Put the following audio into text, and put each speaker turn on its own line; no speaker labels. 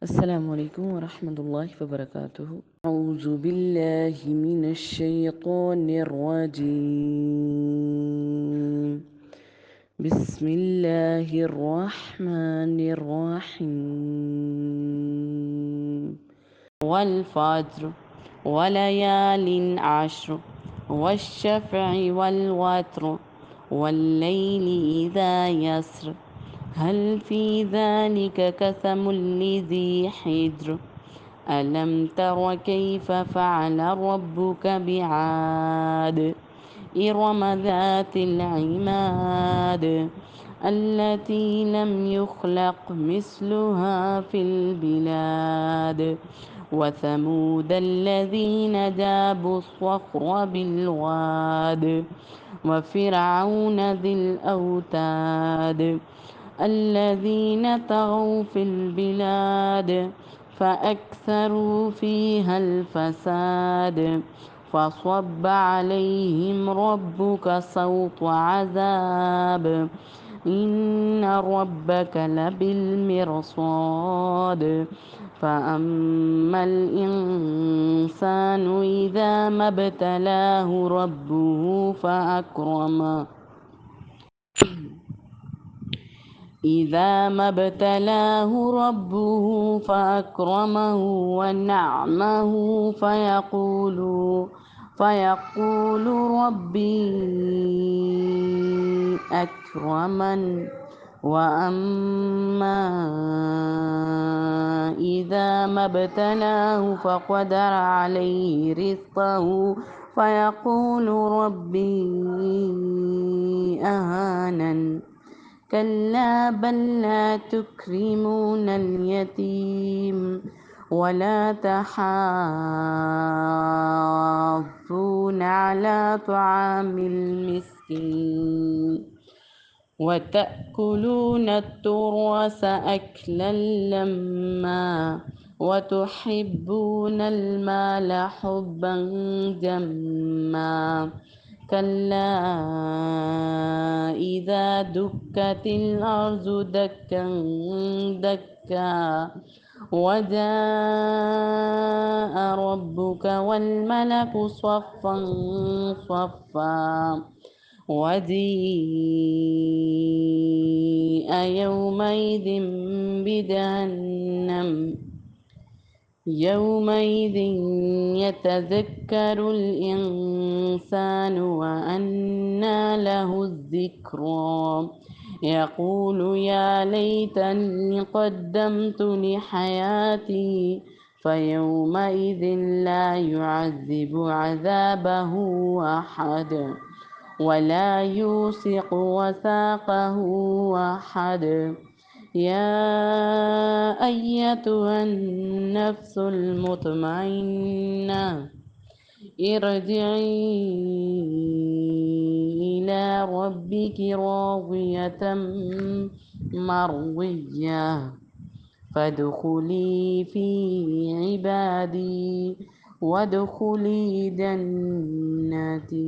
السلام عليكم ورحمة الله وبركاته. أعوذ بالله من الشيطان الرجيم. بسم الله الرحمن الرحيم. والفجر وليال عشر والشفع والوتر والليل إذا يسر هل في ذلك قسم لذي حجر ألم تر كيف فعل ربك بعاد إرم ذات العماد التي لم يخلق مثلها في البلاد وثمود الذين جابوا الصخر بالواد وفرعون ذي الأوتاد الذين طغوا في البلاد فأكثروا فيها الفساد فصب عليهم ربك صوت عذاب إن ربك لبالمرصاد فأما الإنسان إذا ما ابتلاه ربه فأكرمه إذا ما ابتلاه ربه فأكرمه ونعمه فيقول ربي أكرمن وأما إذا ما ابتلاه فقدر عليه رزقه فيقول ربي أهانن كلا بل لا تكرمون اليتيم ولا تحاضون على طعام المسكين وتأكلون التراث أكلا لما وتحبون المال حبا جما كلا إذا دكت الأرض دكا دكا وجاء ربك والملك صفا صفا وجيء يومئذ بجهنم يومئذ يتذكر الإنسان وأنى له الذكرى يقول يا ليتني قدمت لحياتي فيومئذ لا يعذب عذابه أحد ولا يوثق وثاقه أحد يا أيتها النفس المطمئنة ارجعي إلى ربك راضية مرضية فادخلي في عبادي وادخلي جنتي.